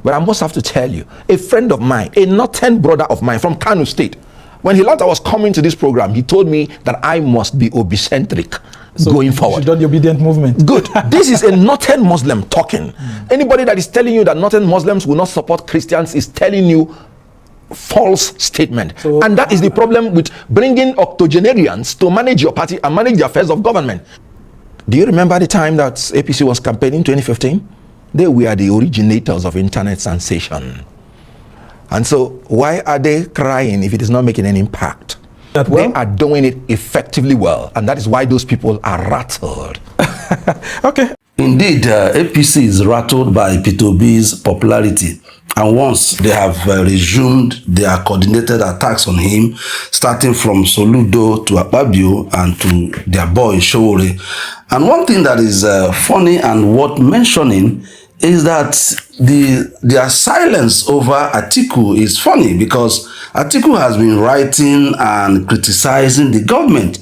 But I must have to tell you, a friend of mine, a northern brother of mine from Kano State, when he learned I was coming to this program, he told me that I must be Obi-centric going forward. You should do the obedient movement. Good. This is a northern Muslim talking. Anybody that is telling you that northern Muslims will not support Christians is telling you false statement. So, and that is the problem with bringing octogenarians to manage your party and manage the affairs of government. Do you remember the time that APC was campaigning in 2015? They were the originators of internet sensation. And so why are they crying if it is not making any impact? They are doing it effectively well, and that is why those people are rattled. Okay. Indeed, APC is rattled by Peter Obi's popularity, and once they have resumed their coordinated attacks on him, starting from Soludo to Akpabio and to their boy Showy. And one thing that is funny and worth mentioning is that their silence over Atiku is funny, because Atiku has been writing and criticizing the government.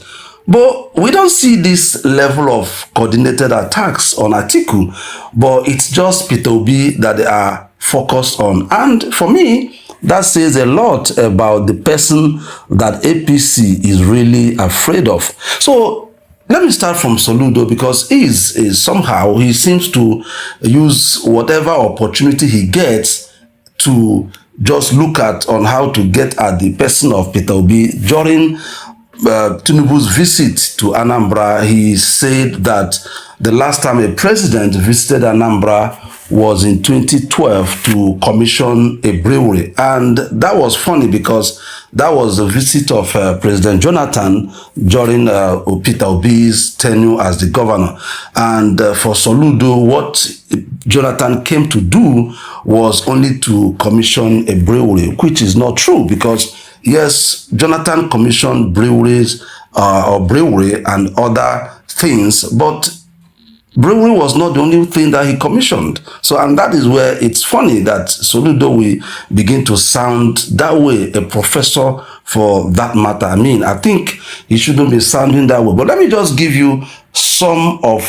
But we don't see this level of coordinated attacks on Atiku, but it's just Peter Obi that they are focused on. And for me, that says a lot about the person that APC is really afraid of. So let me start from Soludo, because somehow he seems to use whatever opportunity he gets to just look at on how to get at the person of Peter Obi. During Tinubu's visit to Anambra, he said that the last time a president visited Anambra was in 2012 to commission a brewery. And that was funny because that was the visit of President Jonathan during Peter Obi's tenure as the governor. And for Soludo, what Jonathan came to do was only to commission a brewery, which is not true, because yes, Jonathan commissioned breweries or brewery and other things, but brewery was not the only thing that he commissioned. So, and that is where it's funny that Soludo will begin to sound that way, a professor for that matter. I mean, I think he shouldn't be sounding that way. But let me just give you some of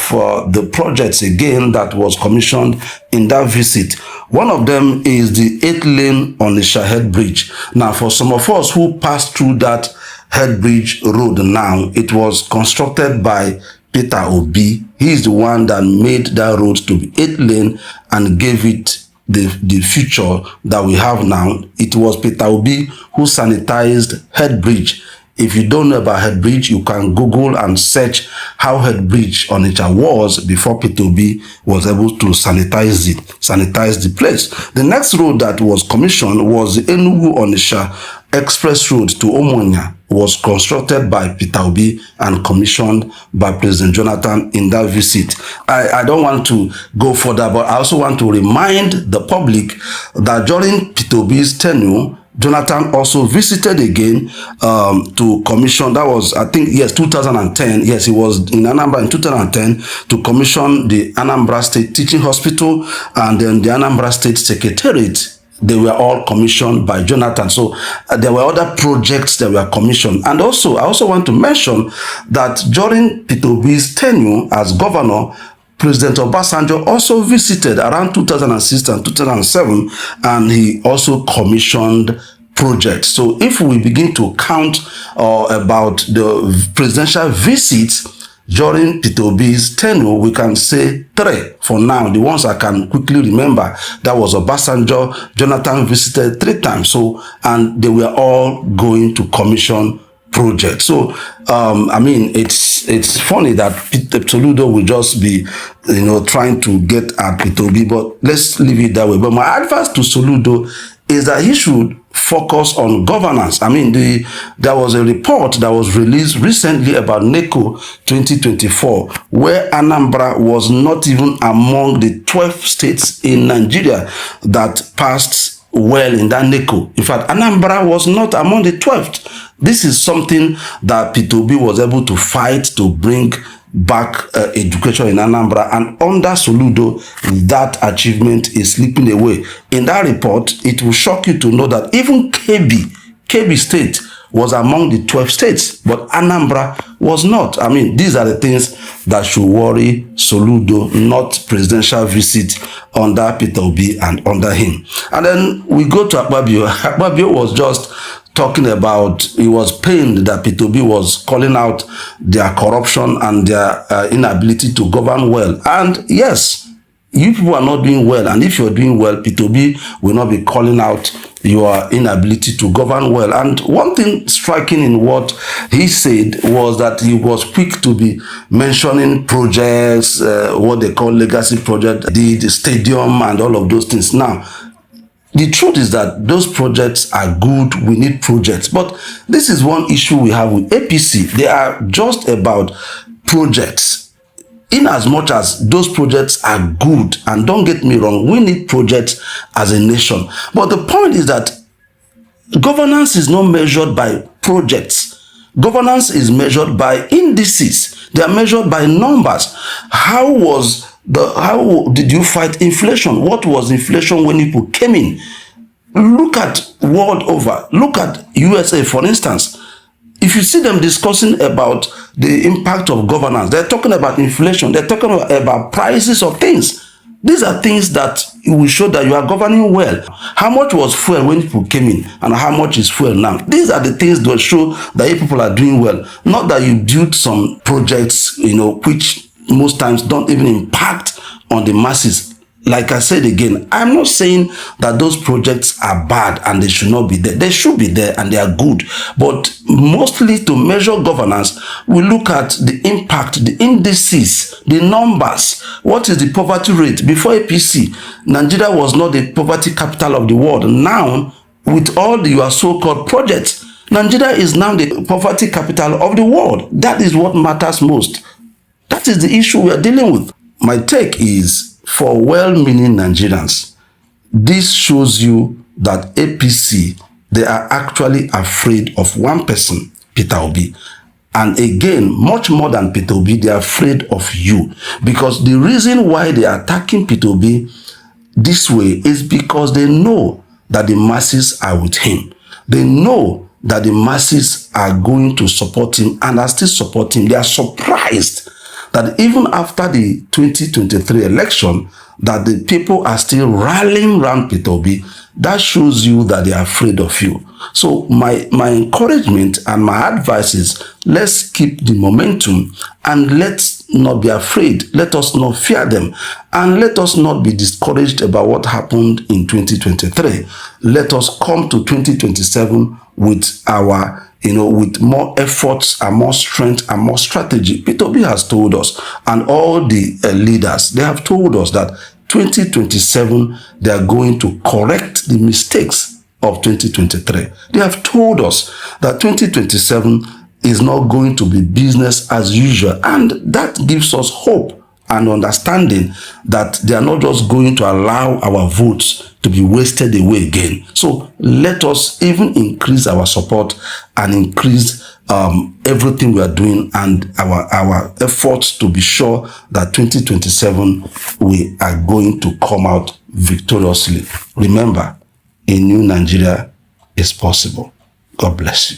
the projects again that was commissioned in that visit. One of them is the 8-lane on the Shahed Bridge. Now, for some of us who passed through that head bridge road now, it was constructed by Peter Obi. He is the one that made that road to be 8-lane and gave it the future that we have now. It was Peter Obi who sanitized Head Bridge. If you don't know about Head Bridge, you can Google and search how Head Bridge on it was before Peter Obi was able to sanitize the place. The next road that was commissioned was the Enugu-Onitsha Express Road to Omonia. Was constructed by Peter Obi and commissioned by President Jonathan in that visit. I don't want to go further, but I also want to remind the public that during Peter Obi's tenure, Jonathan also visited again to commission, that was, I think, yes, 2010. Yes, he was in Anambra in 2010 to commission the Anambra State Teaching Hospital and then the Anambra State Secretariat. They were all commissioned by Jonathan. So there were other projects that were commissioned. And also, I also want to mention that during Peter Obi's tenure as governor, President Obasanjo also visited around 2006 and 2007, and he also commissioned projects. So if we begin to count about the presidential visits during Peter Obi's tenure, we can say 3 for now. The ones I can quickly remember, that was Obasanjo. Jonathan visited 3 times. So, and they were all going to commission projects. So, I mean, it's funny that Soludo will just be, trying to get at Peter Obi, but let's leave it that way. But my advice to Soludo is that he should focus on governance. I mean, there was a report that was released recently about NECO 2024, where Anambra was not even among the 12 states in Nigeria that passed well in that NECO. In fact, Anambra was not among the 12th. This is something that Peter Obi was able to fight to bring back education in Anambra, and under Soludo, that achievement is slipping away. In that report, it will shock you to know that even KB State was among the 12 states, but Anambra was not. I mean, these are the things that should worry Soludo, not presidential visit under Peter Obi and under him. And then we go to Akpabio. Akpabio was just talking about, he was pained that Peter Obi was calling out their corruption and their inability to govern well. And yes, you people are not doing well, and if you're doing well, Peter Obi will not be calling out your inability to govern well. And one thing striking in what he said was that he was quick to be mentioning projects, what they call legacy project, the stadium and all of those things. Now, the truth is that those projects are good. We need projects. But this is one issue we have with APC. They are just about projects. In as much as those projects are good, and don't get me wrong, we need projects as a nation. But the point is that governance is not measured by projects. Governance is measured by indices. They are measured by numbers. How did you fight inflation? What was inflation when people came in? Look at world over. Look at USA, for instance. If you see them discussing about the impact of governance, they're talking about inflation, they're talking about prices of things. These are things that will show that you are governing well. How much was fuel when people came in, and how much is fuel now? These are the things that show that you people are doing well. Not that you build some projects, which most times don't even impact on the masses. Like I said again, I'm not saying that those projects are bad and they should not be there. They should be there and they are good. But mostly to measure governance, we look at the impact, the indices, the numbers. What is the poverty rate? Before APC, Nigeria was not the poverty capital of the world. Now, with all your so-called projects, Nigeria is now the poverty capital of the world. That is what matters most. That is the issue we are dealing with. My take is, for well-meaning Nigerians, this shows you that APC, they are actually afraid of one person, Peter Obi. And again, much more than Peter Obi, they are afraid of you. Because the reason why they are attacking Peter Obi this way is because they know that the masses are with him. They know that the masses are going to support him and are still supporting him. They are surprised that even after the 2023 election, that the people are still rallying around Peter Obi. That shows you that they are afraid of you. So my encouragement and my advice is, let's keep the momentum and let's not be afraid. Let us not fear them. And let us not be discouraged about what happened in 2023. Let us come to 2027 with our with more efforts and more strength and more strategy. Peter Obi has told us, and all the leaders, they have told us that 2027, they are going to correct the mistakes of 2023. They have told us that 2027 is not going to be business as usual. And that gives us hope and understanding that they are not just going to allow our votes to be wasted away again. So let us even increase our support and increase everything we are doing and our efforts to be sure that 2027 we are going to come out victoriously. Remember, a new Nigeria is possible. God bless you.